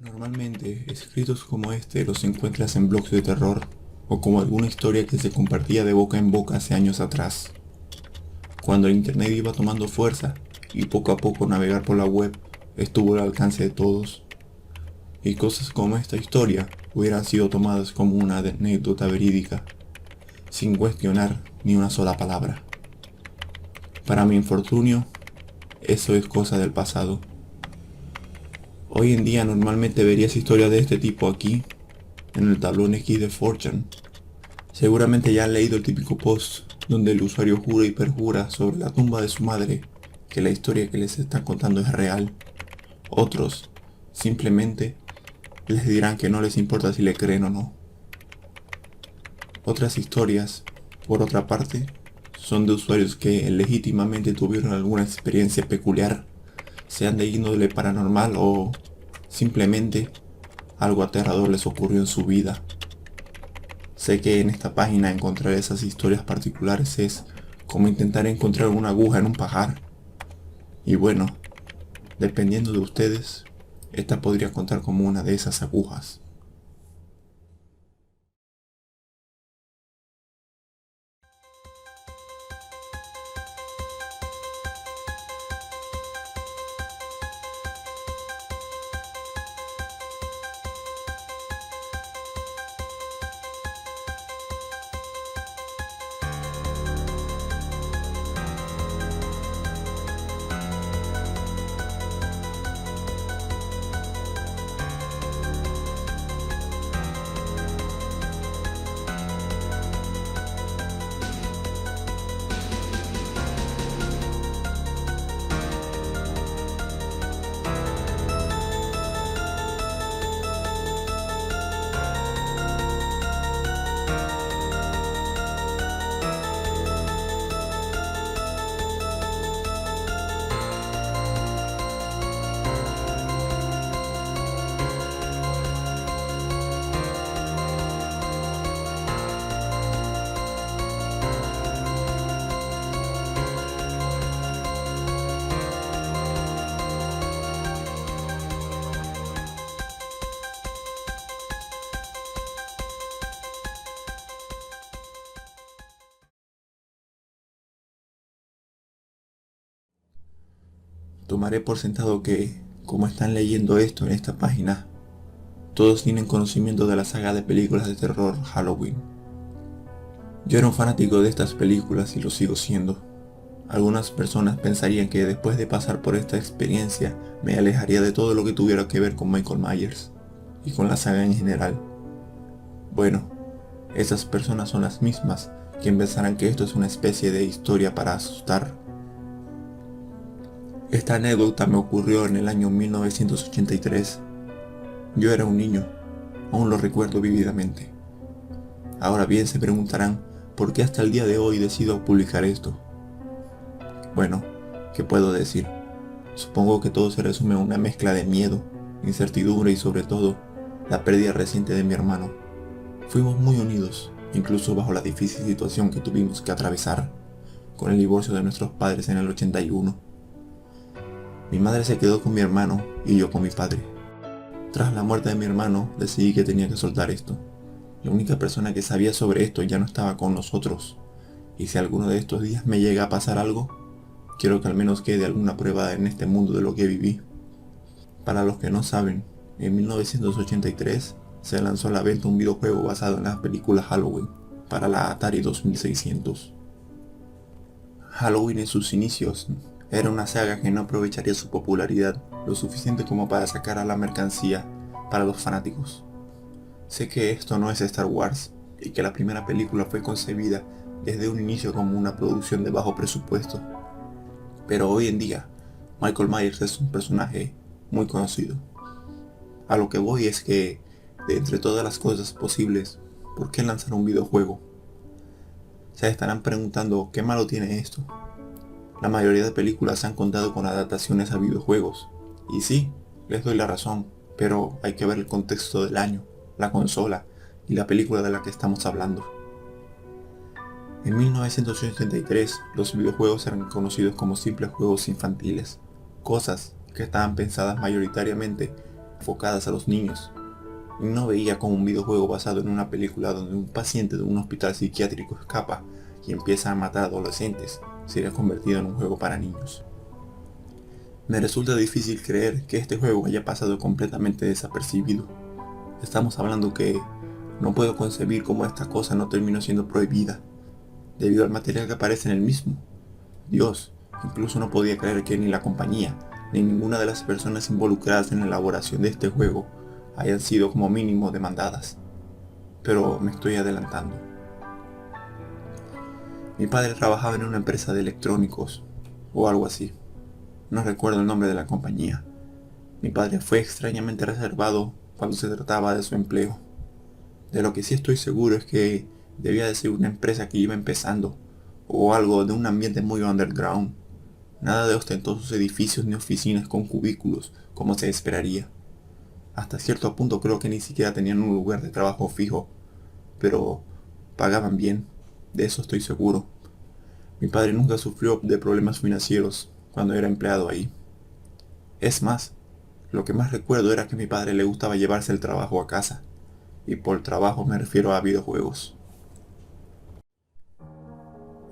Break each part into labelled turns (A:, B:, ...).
A: Normalmente, escritos como este los encuentras en blogs de terror, o como alguna historia que se compartía de boca en boca hace años atrás, cuando el internet iba tomando fuerza y poco a poco navegar por la web estuvo al alcance de todos, y cosas como esta historia hubieran sido tomadas como una anécdota verídica, sin cuestionar ni una sola palabra. Para mi infortunio, eso es cosa del pasado. Hoy en día normalmente verías historias de este tipo aquí, en el tablón X de 4chan. Seguramente ya han leído el típico post donde el usuario jura y perjura sobre la tumba de su madre que la historia que les están contando es real. Otros simplemente les dirán que no les importa si le creen o no. Otras historias, por otra parte, son de usuarios que legítimamente tuvieron alguna experiencia peculiar, sean de índole paranormal o simplemente algo aterrador les ocurrió en su vida. Sé que en esta página encontrar esas historias particulares es como intentar encontrar una aguja en un pajar. Y bueno, dependiendo de ustedes, esta podría contar como una de esas agujas. Tomaré por sentado que, como están leyendo esto en esta página, todos tienen conocimiento de la saga de películas de terror Halloween. Yo era un fanático de estas películas y lo sigo siendo. Algunas personas pensarían que después de pasar por esta experiencia me alejaría de todo lo que tuviera que ver con Michael Myers y con la saga en general. Bueno, esas personas son las mismas que pensarán que esto es una especie de historia para asustar. Esta anécdota me ocurrió en el año 1983. Yo era un niño, aún lo recuerdo vívidamente. Ahora bien, se preguntarán por qué hasta el día de hoy decido publicar esto. Bueno, ¿qué puedo decir? Supongo que todo se resume en una mezcla de miedo, incertidumbre y sobre todo, la pérdida reciente de mi hermano. Fuimos muy unidos, incluso bajo la difícil situación que tuvimos que atravesar, con el divorcio de nuestros padres en el 81. Mi madre se quedó con mi hermano y yo con mi padre. Tras la muerte de mi hermano, decidí que tenía que soltar esto. La única persona que sabía sobre esto ya no estaba con nosotros, y si alguno de estos días me llega a pasar algo, quiero que al menos quede alguna prueba en este mundo de lo que viví. Para los que no saben, en 1983 se lanzó a la venta un videojuego basado en la película Halloween para la Atari 2600. Halloween en sus inicios era una saga que no aprovecharía su popularidad lo suficiente como para sacar a la mercancía para los fanáticos. Sé que esto no es Star Wars y que la primera película fue concebida desde un inicio como una producción de bajo presupuesto, pero hoy en día Michael Myers es un personaje muy conocido. A lo que voy es que, de entre todas las cosas posibles, ¿por qué lanzar un videojuego? Se estarán preguntando qué malo tiene esto. La mayoría de películas han contado con adaptaciones a videojuegos, y sí, les doy la razón, pero hay que ver el contexto del año, la consola y la película de la que estamos hablando. En 1983, los videojuegos eran conocidos como simples juegos infantiles, cosas que estaban pensadas mayoritariamente enfocadas a los niños, y no veía como un videojuego basado en una película donde un paciente de un hospital psiquiátrico escapa y empieza a matar a adolescentes sería convertido en un juego para niños. Me resulta difícil creer que este juego haya pasado completamente desapercibido. Estamos hablando que no puedo concebir cómo esta cosa no terminó siendo prohibida, debido al material que aparece en el mismo. Dios, incluso no podía creer que ni la compañía, ni ninguna de las personas involucradas en la elaboración de este juego hayan sido como mínimo demandadas. Pero me estoy adelantando. Mi padre trabajaba en una empresa de electrónicos, o algo así. No recuerdo el nombre de la compañía. Mi padre fue extrañamente reservado cuando se trataba de su empleo. De lo que sí estoy seguro es que debía de ser una empresa que iba empezando, o algo de un ambiente muy underground. Nada de ostentosos edificios ni oficinas con cubículos, como se esperaría. Hasta cierto punto creo que ni siquiera tenían un lugar de trabajo fijo, pero pagaban bien, de eso estoy seguro. Mi padre nunca sufrió de problemas financieros cuando era empleado ahí. Es más, lo que más recuerdo era que a mi padre le gustaba llevarse el trabajo a casa, y por trabajo me refiero a videojuegos.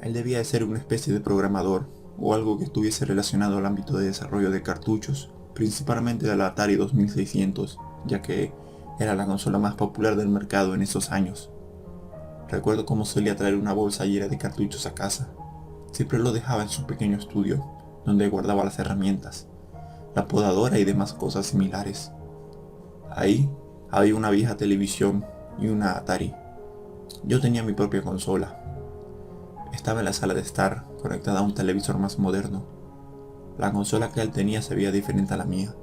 A: Él debía de ser una especie de programador, o algo que estuviese relacionado al ámbito de desarrollo de cartuchos, principalmente de la Atari 2600, ya que era la consola más popular del mercado en esos años. Recuerdo cómo solía traer una bolsa llena de cartuchos a casa. Siempre lo dejaba en su pequeño estudio, donde guardaba las herramientas, la podadora y demás cosas similares. Ahí había una vieja televisión y una Atari. Yo tenía mi propia consola. Estaba en la sala de estar, conectada a un televisor más moderno. La consola que él tenía se veía diferente a la mía,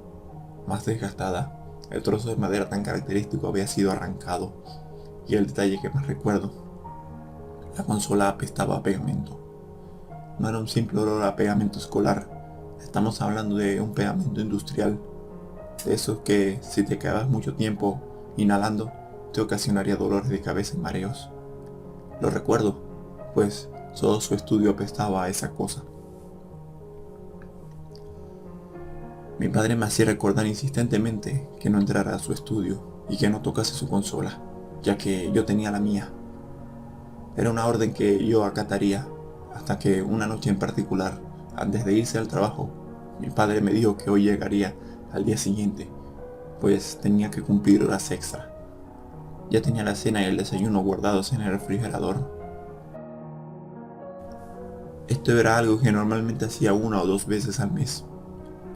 A: más desgastada. El trozo de madera tan característico había sido arrancado, y el detalle que más recuerdo, la consola apestaba a pegamento. No era un simple olor a pegamento escolar, estamos hablando de un pegamento industrial, de esos que si te quedabas mucho tiempo inhalando, te ocasionaría dolores de cabeza y mareos. Lo recuerdo, pues todo su estudio apestaba a esa cosa. Mi padre me hacía recordar insistentemente que no entrara a su estudio y que no tocase su consola, ya que yo tenía la mía. Era una orden que yo acataría, hasta que una noche en particular, antes de irse al trabajo, mi padre me dijo que hoy llegaría al día siguiente, pues tenía que cumplir horas extra. Ya tenía la cena y el desayuno guardados en el refrigerador. Esto era algo que normalmente hacía 1 o 2 veces al mes.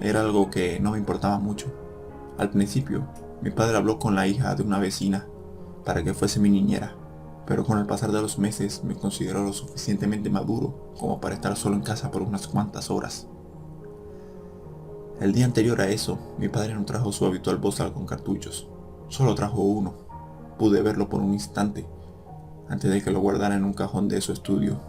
A: Era algo que no me importaba mucho. Al principio, mi padre habló con la hija de una vecina para que fuese mi niñera, pero con el pasar de los meses me consideró lo suficientemente maduro como para estar solo en casa por unas cuantas horas. El día anterior a eso, mi padre no trajo su habitual bozal con cartuchos, solo trajo uno. Pude verlo por un instante, antes de que lo guardara en un cajón de su estudio.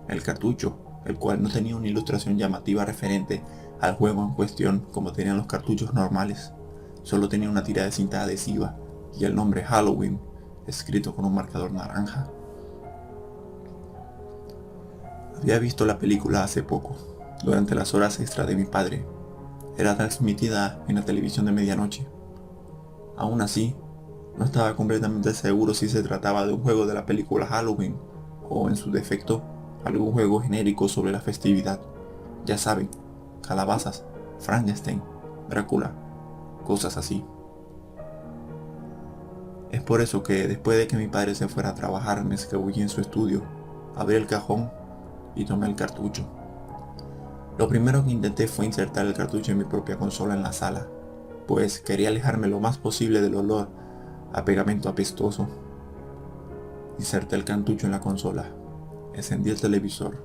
A: El cartucho, el cual no tenía una ilustración llamativa referente al juego en cuestión como tenían los cartuchos normales, solo tenía una tira de cinta adhesiva y el nombre Halloween escrito con un marcador naranja. Había visto la película hace poco, durante las horas extra de mi padre. Era transmitida en la televisión de medianoche. Aún así, no estaba completamente seguro si se trataba de un juego de la película Halloween o, en su defecto, algún juego genérico sobre la festividad. Ya saben, calabazas, Frankenstein, Drácula, cosas así. Es por eso que después de que mi padre se fuera a trabajar me escabullí en su estudio, abrí el cajón y tomé el cartucho. Lo primero que intenté fue insertar el cartucho en mi propia consola en la sala, pues quería alejarme lo más posible del olor a pegamento apestoso. Inserté el cartucho en la consola, encendí el televisor.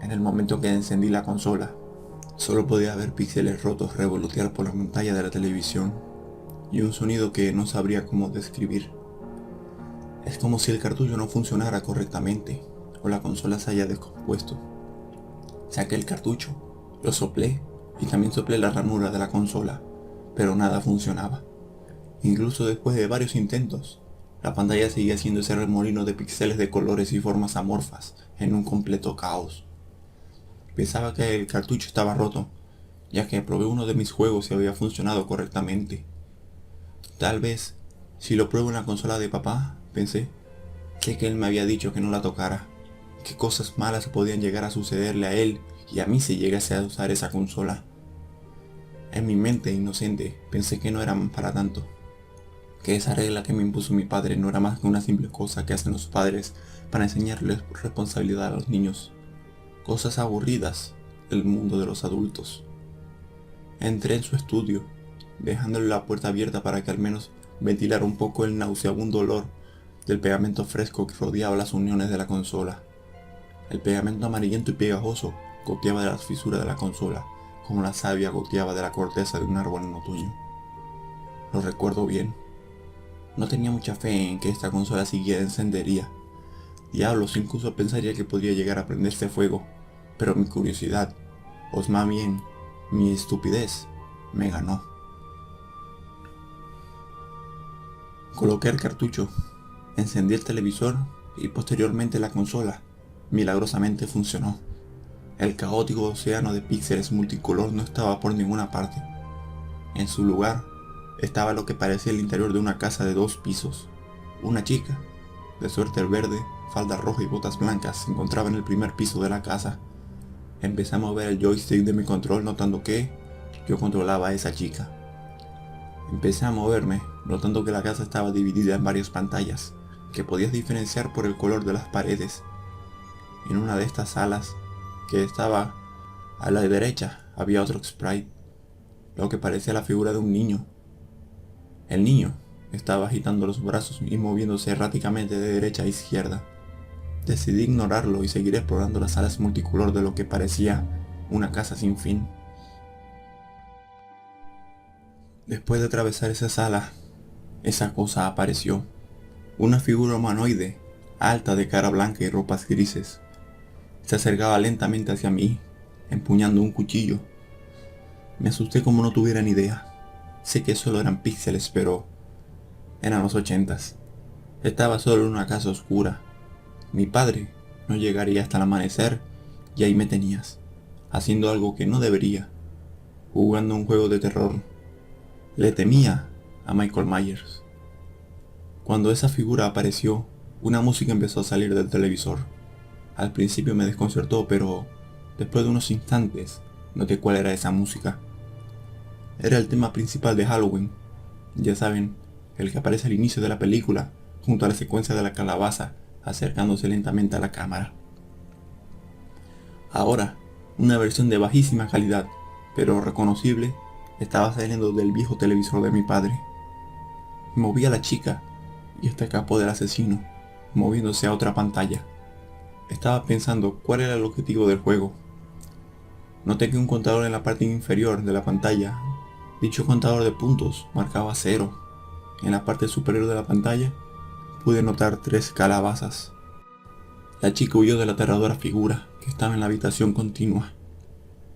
A: En el momento que encendí la consola, solo podía ver píxeles rotos revolotear por la pantalla de la televisión y un sonido que no sabría cómo describir. Es como si el cartucho no funcionara correctamente o la consola se haya descompuesto. Saqué el cartucho, lo soplé y también soplé la ranura de la consola, pero nada funcionaba. Incluso después de varios intentos, la pantalla seguía haciendo ese remolino de píxeles de colores y formas amorfas en un completo caos. Pensaba que el cartucho estaba roto, ya que probé uno de mis juegos y había funcionado correctamente, Tal vez, si lo pruebo en la consola de papá, pensé. Sé que él me había dicho que no la tocara. Qué cosas malas podían llegar a sucederle a él y a mí si llegase a usar esa consola. En mi mente inocente pensé que no era para tanto. Que esa regla que me impuso mi padre no era más que una simple cosa que hacen los padres para enseñarles responsabilidad a los niños. Cosas aburridas del mundo de los adultos. Entré en su estudio, dejándole la puerta abierta para que al menos ventilara un poco el nauseabundo olor del pegamento fresco que rodeaba las uniones de la consola. El pegamento amarillento y pegajoso goteaba de las fisuras de la consola, como la savia goteaba de la corteza de un árbol en otoño. Lo recuerdo bien. No tenía mucha fe en que esta consola siquiera encendería. Diablos, incluso pensaría que podría llegar a prenderse fuego, pero mi curiosidad, o más bien, mi estupidez, me ganó. Coloqué el cartucho, encendí el televisor y posteriormente la consola. Milagrosamente funcionó. El caótico océano de píxeles multicolor no estaba por ninguna parte. En su lugar estaba lo que parecía el interior de una casa de 2 pisos. Una chica, de suéter verde, falda roja y botas blancas, se encontraba en el primer piso de la casa. Empecé a mover el joystick de mi control notando que yo controlaba a esa chica. Empecé a moverme, notando que la casa estaba dividida en varias pantallas, que podías diferenciar por el color de las paredes. En una de estas salas, que estaba a la derecha, había otro sprite, lo que parecía la figura de un niño. El niño estaba agitando los brazos y moviéndose erráticamente de derecha a izquierda. Decidí ignorarlo y seguir explorando las salas multicolor de lo que parecía una casa sin fin. Después de atravesar esa sala, esa cosa apareció. Una figura humanoide, alta de cara blanca y ropas grises. Se acercaba lentamente hacia mí, empuñando un cuchillo. Me asusté como no tuviera ni idea. Sé que solo eran píxeles, pero eran los 80s. Estaba solo en una casa oscura. Mi padre no llegaría hasta el amanecer y ahí me tenías, haciendo algo que no debería, jugando un juego de terror. Le temía a Michael Myers. Cuando esa figura apareció, una música empezó a salir del televisor. Al principio me desconcertó, pero después de unos instantes noté cuál era esa música. Era el tema principal de Halloween. Ya saben, el que aparece al inicio de la película, junto a la secuencia de la calabaza, acercándose lentamente a la cámara. Ahora, una versión de bajísima calidad, pero reconocible, estaba saliendo del viejo televisor de mi padre. Moví a la chica y esta escapó del asesino, moviéndose a otra pantalla. Estaba pensando cuál era el objetivo del juego. Noté que un contador en la parte inferior de la pantalla. Dicho contador de puntos marcaba 0. En la parte superior de la pantalla pude notar 3 calabazas. La chica huyó de la aterradora figura que estaba en la habitación continua.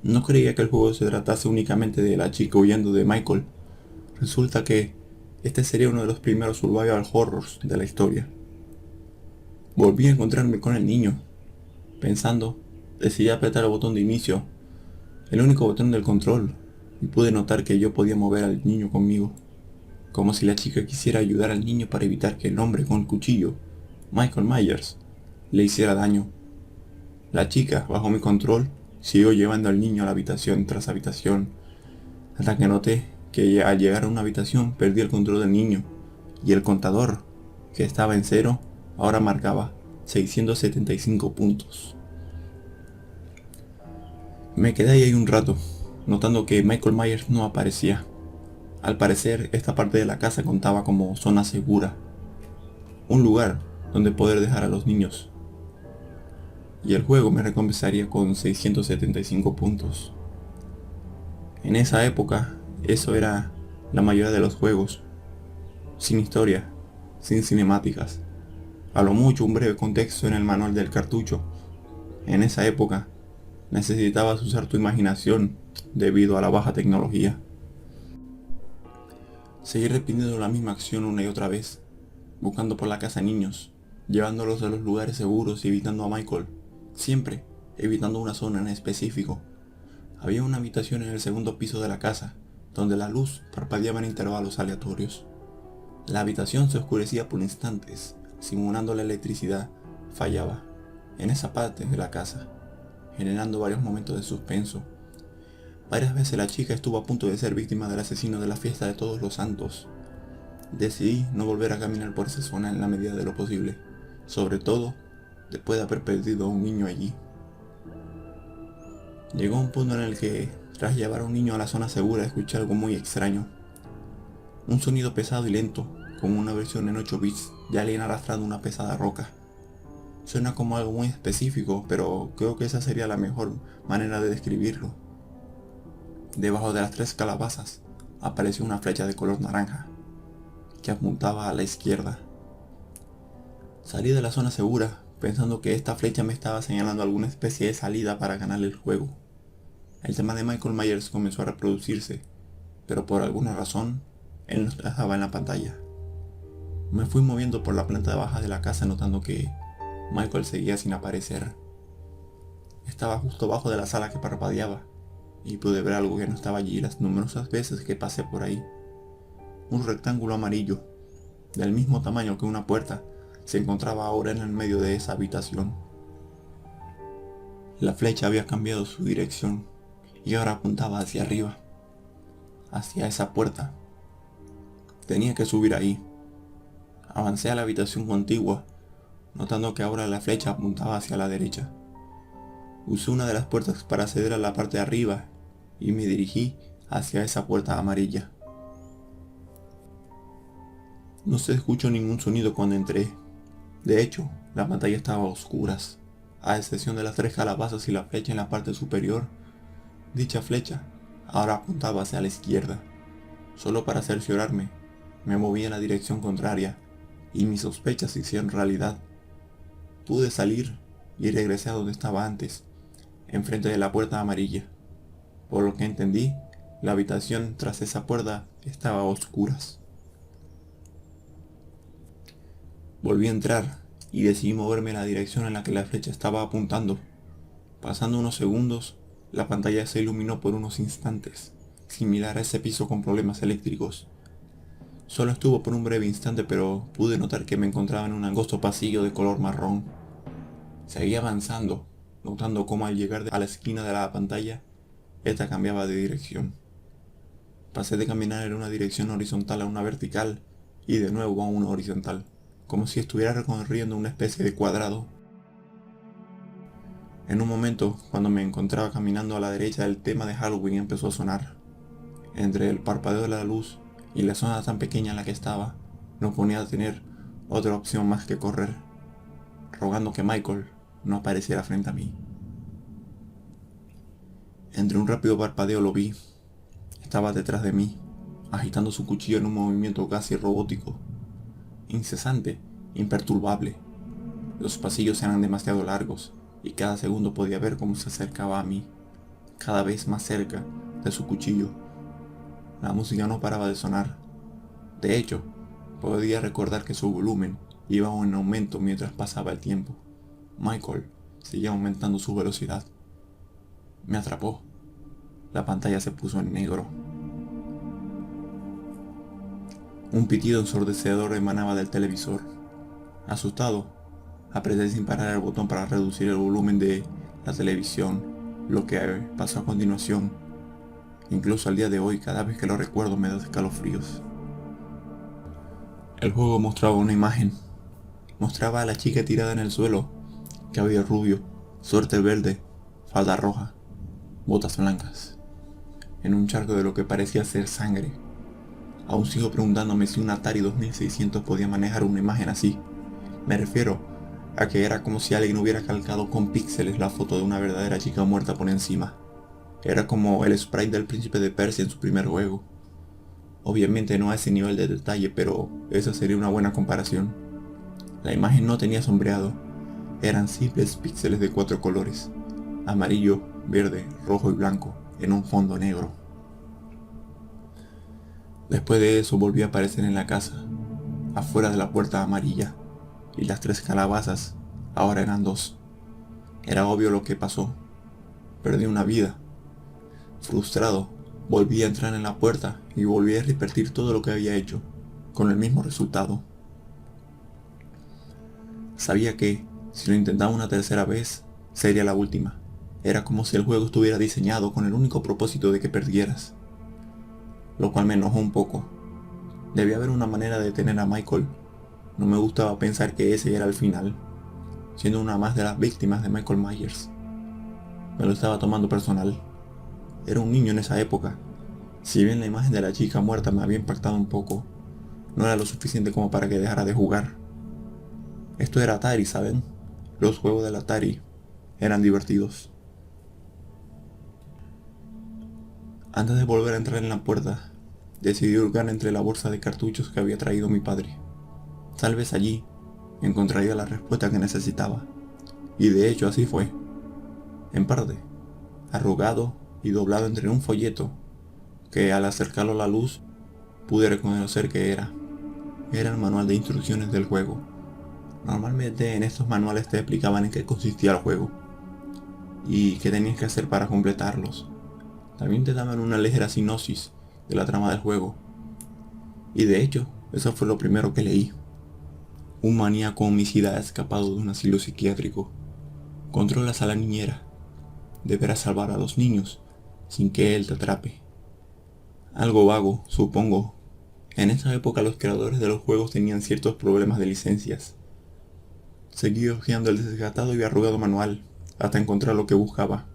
A: No creía que el juego se tratase únicamente de la chica huyendo de Michael. Resulta que este sería uno de los primeros survival horrors de la historia. Volví a encontrarme con el niño. Pensando, decidí apretar el botón de inicio, el único botón del control, y pude notar que yo podía mover al niño conmigo, como si la chica quisiera ayudar al niño para evitar que el hombre con el cuchillo, Michael Myers, le hiciera daño. La chica, bajo mi control, siguió llevando al niño a la habitación tras habitación, hasta que noté que al llegar a una habitación perdí el control del niño, y el contador, que estaba en 0, ahora marcaba 675 puntos. Me quedé ahí un rato, notando que Michael Myers no aparecía. Al parecer, esta parte de la casa contaba como zona segura, un lugar donde poder dejar a los niños. Y el juego me recompensaría con 675 puntos. En esa época, eso era la mayoría de los juegos, sin historia, sin cinemáticas. A lo mucho un breve contexto en el manual del cartucho. En esa época, necesitabas usar tu imaginación debido a la baja tecnología. Seguí repitiendo la misma acción una y otra vez, buscando por la casa niños, llevándolos a los lugares seguros y evitando a Michael, siempre evitando una zona en específico. Había una habitación en el segundo piso de la casa, donde la luz parpadeaba en intervalos aleatorios. La habitación se oscurecía por instantes, simulando la electricidad fallaba en esa parte de la casa, generando varios momentos de suspenso. Varias veces la chica estuvo a punto de ser víctima del asesino de la fiesta de Todos los Santos. Decidí no volver a caminar por esa zona en la medida de lo posible, sobre todo después de haber perdido a un niño allí. Llegó un punto en el que, tras llevar a un niño a la zona segura, escuché algo muy extraño. Un sonido pesado y lento, como una versión en 8 bits de alguien arrastrando una pesada roca. Suena como algo muy específico, pero creo que esa sería la mejor manera de describirlo. Debajo de las 3 calabazas apareció una flecha de color naranja, que apuntaba a la izquierda. Salí de la zona segura, pensando que esta flecha me estaba señalando alguna especie de salida para ganar el juego. El tema de Michael Myers comenzó a reproducirse, pero por alguna razón, él no estaba en la pantalla. Me fui moviendo por la planta baja de la casa notando que Michael seguía sin aparecer. Estaba justo abajo de la sala que parpadeaba, y pude ver algo que no estaba allí las numerosas veces que pasé por ahí. Un rectángulo amarillo, del mismo tamaño que una puerta, se encontraba ahora en el medio de esa habitación. La flecha había cambiado su dirección y ahora apuntaba hacia arriba, hacia esa puerta. Tenía que subir ahí. Avancé a la habitación contigua, notando que ahora la flecha apuntaba hacia la derecha. Usé una de las puertas para acceder a la parte de arriba y me dirigí hacia esa puerta amarilla. No se escuchó ningún sonido cuando entré. De hecho, la pantalla estaba a oscuras, a excepción de las 3 calabazas y la flecha en la parte superior. Dicha flecha ahora apuntaba hacia la izquierda. Solo para cerciorarme, me moví en la dirección contraria y mis sospechas se hicieron realidad. Pude salir y regresé a donde estaba antes, enfrente de la puerta amarilla. Por lo que entendí, la habitación tras esa puerta estaba a oscuras. Volví a entrar y decidí moverme en la dirección en la que la flecha estaba apuntando. Pasando unos segundos, la pantalla se iluminó por unos instantes, similar a ese piso con problemas eléctricos. Solo estuvo por un breve instante, pero pude notar que me encontraba en un angosto pasillo de color marrón. Seguí avanzando, notando cómo al llegar a la esquina de la pantalla, esta cambiaba de dirección. Pasé de caminar en una dirección horizontal a una vertical y de nuevo a una horizontal, como si estuviera recorriendo una especie de cuadrado. En un momento, cuando me encontraba caminando a la derecha, el tema de Halloween empezó a sonar. Entre el parpadeo de la luz y la zona tan pequeña en la que estaba, no podía tener otra opción más que correr, rogando que Michael no apareciera frente a mí. Entre un rápido parpadeo lo vi. Estaba detrás de mí, agitando su cuchillo en un movimiento casi robótico. Incesante, imperturbable. Los pasillos eran demasiado largos y cada segundo podía ver cómo se acercaba a mí, cada vez más cerca de su cuchillo. La música no paraba de sonar. De hecho, podía recordar que su volumen iba en aumento mientras pasaba el tiempo. Michael seguía aumentando su velocidad. Me atrapó. La pantalla se puso en negro. Un pitido ensordecedor emanaba del televisor. Asustado, apreté sin parar el botón para reducir el volumen de la televisión, lo que pasó a continuación. Incluso al día de hoy, cada vez que lo recuerdo me da escalofríos. El juego mostraba una imagen. Mostraba a la chica tirada en el suelo, cabello rubio, suéter verde, falda roja, botas blancas, en un charco de lo que parecía ser sangre. Aún sigo preguntándome si un Atari 2600 podía manejar una imagen así. Me refiero a que era como si alguien hubiera calcado con píxeles la foto de una verdadera chica muerta por encima. Era como el sprite del príncipe de Persia en su primer juego. Obviamente no a ese nivel de detalle, pero esa sería una buena comparación. La imagen no tenía sombreado, eran simples píxeles de 4 colores, amarillo, verde, rojo y blanco, en un fondo negro. Después de eso volví a aparecer en la casa, afuera de la puerta amarilla, y las 3 calabazas ahora eran 2. Era obvio lo que pasó. Perdí una vida. Frustrado, volví a entrar en la puerta y volví a repetir todo lo que había hecho. con el mismo resultado. Sabía que, si lo intentaba una tercera vez, sería la última. Era como si el juego estuviera diseñado con el único propósito de que perdieras. Lo cual me enojó un poco. Debía haber una manera de detener a Michael. No me gustaba pensar que ese era el final, siendo una más de las víctimas de Michael Myers. Me lo estaba tomando personal. Era un niño en esa época. Si bien la imagen de la chica muerta me había impactado un poco, no era lo suficiente como para que dejara de jugar. Esto era Atari, ¿saben? Los juegos del Atari eran divertidos. Antes de volver a entrar en la puerta, decidí hurgar entre la bolsa de cartuchos que había traído mi padre. Tal vez allí encontraría la respuesta que necesitaba. Y de hecho así fue. En parte, arrugado y doblado entre un folleto, que al acercarlo a la luz pude reconocer que era el manual de instrucciones del juego. Normalmente en estos manuales te explicaban en qué consistía el juego y qué tenías que hacer para completarlos. También te daban una ligera sinopsis de la trama del juego. Y de hecho, eso fue lo primero que leí. Un maníaco homicida ha escapado de un asilo psiquiátrico. Controlas a la niñera. Deberás salvar a los niños sin que él te atrape. Algo vago, supongo. En esa época los creadores de los juegos tenían ciertos problemas de licencias. Seguí hojeando el desgastado y arrugado manual hasta encontrar lo que buscaba.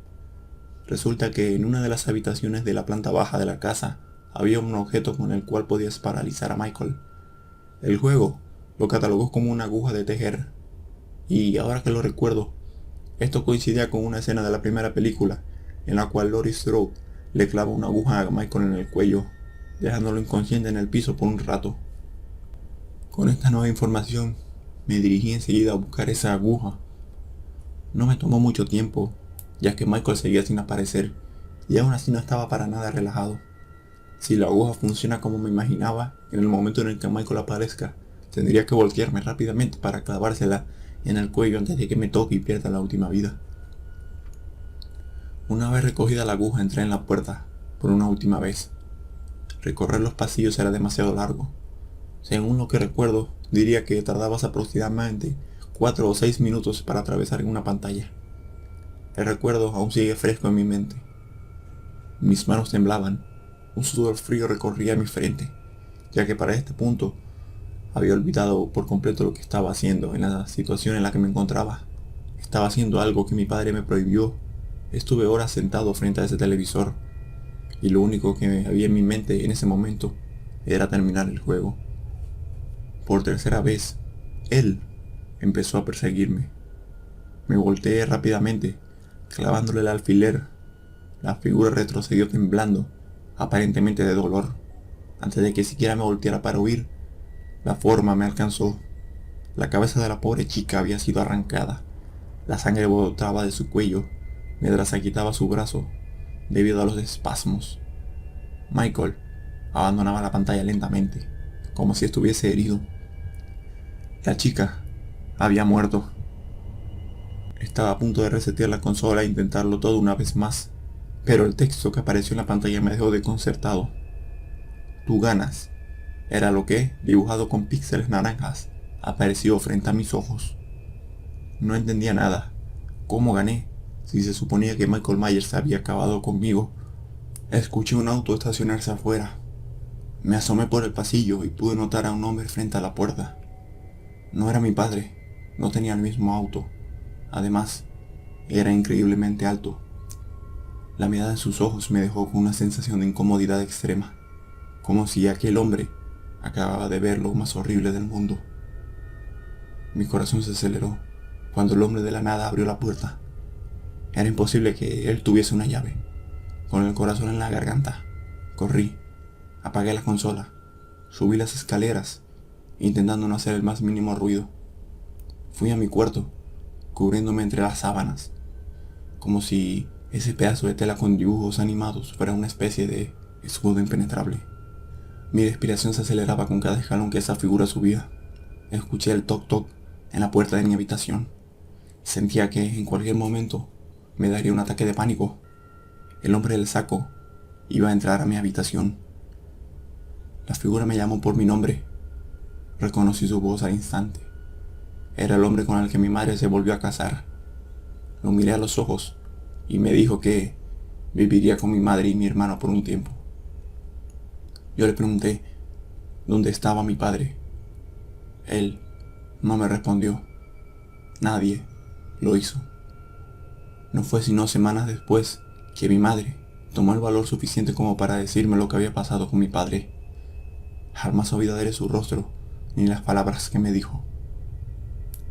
A: Resulta que en una de las habitaciones de la planta baja de la casa había un objeto con el cual podías paralizar a Michael. El juego lo catalogó como una aguja de tejer. Y ahora que lo recuerdo, esto coincidía con una escena de la primera película en la cual Laurie Strode le clava una aguja a Michael en el cuello, dejándolo inconsciente en el piso por un rato. Con esta nueva información, me dirigí enseguida a buscar esa aguja. No me tomó mucho tiempo, ya que Michael seguía sin aparecer, y aún así no estaba para nada relajado. Si la aguja funciona como me imaginaba, en el momento en el que Michael aparezca, tendría que voltearme rápidamente para clavársela en el cuello antes de que me toque y pierda la última vida. Una vez recogida la aguja, entré en la puerta, por una última vez. Recorrer los pasillos era demasiado largo. Según lo que recuerdo, diría que tardabas aproximadamente 4 o 6 minutos para atravesar en una pantalla. El recuerdo aún sigue fresco en mi mente. Mis manos temblaban, un sudor frío recorría mi frente, ya que para este punto había olvidado por completo lo que estaba haciendo en la situación en la que me encontraba. Estaba haciendo algo que mi padre me prohibió. Estuve horas sentado frente a ese televisor, y lo único que había en mi mente en ese momento era terminar el juego. Por tercera vez, él empezó a perseguirme. Me volteé rápidamente, clavándole el alfiler. La figura retrocedió temblando, aparentemente de dolor. Antes de que siquiera me volteara para huir, la forma me alcanzó. La cabeza de la pobre chica había sido arrancada. La sangre brotaba de su cuello mientras se quitaba su brazo debido a los espasmos. Michael abandonaba la pantalla lentamente, como si estuviese herido. La chica había muerto. Estaba a punto de resetear la consola e intentarlo todo una vez más, pero el texto que apareció en la pantalla me dejó desconcertado. Tú ganas. Era lo que, dibujado con píxeles naranjas, apareció frente a mis ojos. No entendía nada. ¿Cómo gané? Si se suponía que Michael Myers había acabado conmigo. Escuché un auto estacionarse afuera. Me asomé por el pasillo y pude notar a un hombre frente a la puerta. No era mi padre, no tenía el mismo auto. Además, era increíblemente alto. La mirada en sus ojos me dejó con una sensación de incomodidad extrema, como si aquel hombre acababa de ver lo más horrible del mundo. Mi corazón se aceleró cuando el hombre de la nada abrió la puerta. Era imposible que él tuviese una llave. Con el corazón en la garganta, corrí, apagué la consola, subí las escaleras, intentando no hacer el más mínimo ruido. Fui a mi cuarto, cubriéndome entre las sábanas, como si ese pedazo de tela con dibujos animados fuera una especie de escudo impenetrable. Mi respiración se aceleraba con cada escalón que esa figura subía. Escuché el toc toc en la puerta de mi habitación. Sentía que en cualquier momento me daría un ataque de pánico. El hombre del saco iba a entrar a mi habitación. La figura me llamó por mi nombre, Reconocí su voz al instante. Era el hombre con el que mi madre se volvió a casar. Lo miré a los ojos y me dijo que viviría con mi madre y mi hermano por un tiempo. Yo le pregunté dónde estaba mi padre. Él no me respondió. Nadie lo hizo. No fue sino semanas después que mi madre tomó el valor suficiente como para decirme lo que había pasado con mi padre. Jamás olvidaré su rostro ni las palabras que me dijo.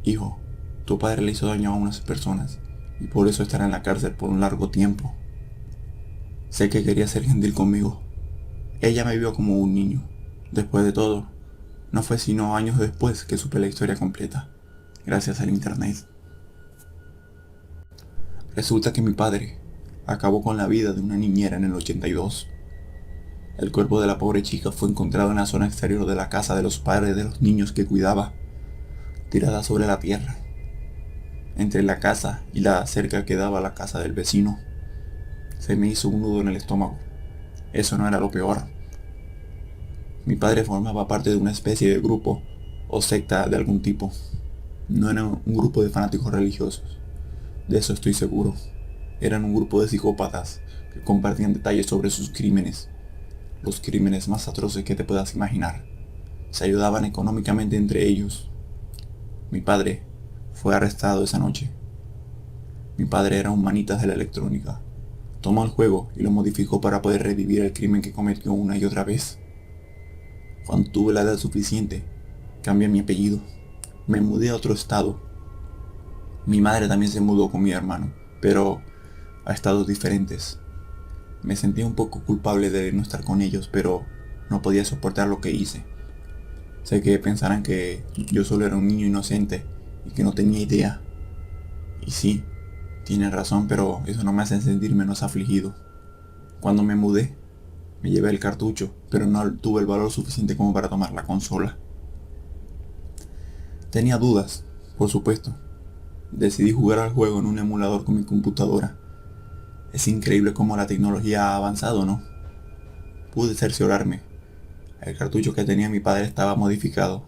A: Hijo, tu padre le hizo daño a unas personas y por eso estará en la cárcel por un largo tiempo. Sé que quería ser gentil conmigo. Ella me vio como un niño. Después de todo, no fue sino años después que supe la historia completa, gracias al internet. Resulta que mi padre acabó con la vida de una niñera en el 82. El cuerpo de la pobre chica fue encontrado en la zona exterior de la casa de los padres de los niños que cuidaba, tirada sobre la tierra. Entre la casa y la cerca que daba a la casa del vecino, se me hizo un nudo en el estómago. Eso no era lo peor. Mi padre formaba parte de una especie de grupo o secta de algún tipo. No era un grupo de fanáticos religiosos, de eso estoy seguro. Eran un grupo de psicópatas que compartían detalles sobre sus crímenes, los crímenes más atroces que te puedas imaginar. Se ayudaban económicamente entre ellos. Mi padre fue arrestado esa noche. Mi padre era un manitas de la electrónica. Tomó el juego y lo modificó para poder revivir el crimen que cometió una y otra vez. Cuando tuve la edad suficiente, cambié mi apellido. Me mudé a otro estado. Mi madre también se mudó con mi hermano, pero a estados diferentes. Me sentía un poco culpable de no estar con ellos, pero no podía soportar lo que hice. Sé que pensarán que yo solo era un niño inocente y que no tenía idea. Y sí, tienen razón, pero eso no me hace sentir menos afligido. Cuando me mudé, me llevé el cartucho, pero no tuve el valor suficiente como para tomar la consola. Tenía dudas, por supuesto. Decidí jugar al juego en un emulador con mi computadora. Es increíble cómo la tecnología ha avanzado, ¿no? Pude cerciorarme. El cartucho que tenía mi padre estaba modificado.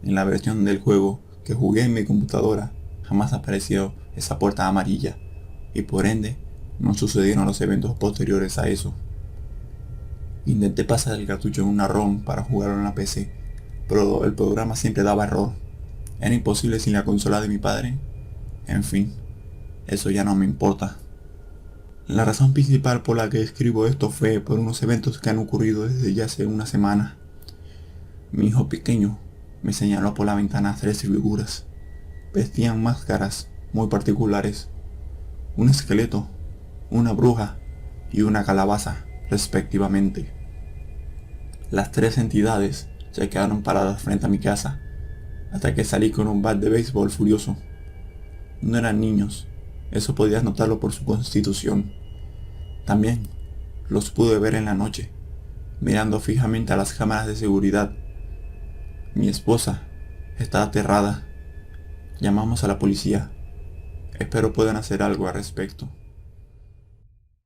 A: En la versión del juego que jugué en mi computadora, jamás apareció esa puerta amarilla, y por ende, no sucedieron los eventos posteriores a eso. Intenté pasar el cartucho en una ROM para jugarlo en la PC, pero el programa siempre daba error. Era imposible sin la consola de mi padre. En fin, eso ya no me importa. La razón principal por la que escribo esto fue por unos eventos que han ocurrido desde ya hace una semana. Mi hijo pequeño me señaló por la ventana 3 figuras. Vestían máscaras muy particulares. Un esqueleto, una bruja y una calabaza, respectivamente. Las tres entidades se quedaron paradas frente a mi casa, hasta que salí con un bat de béisbol furioso. No eran niños, eso podías notarlo por su constitución. También los pude ver en la noche, mirando fijamente a las cámaras de seguridad. Mi esposa está aterrada. Llamamos a la policía. Espero puedan hacer algo al respecto.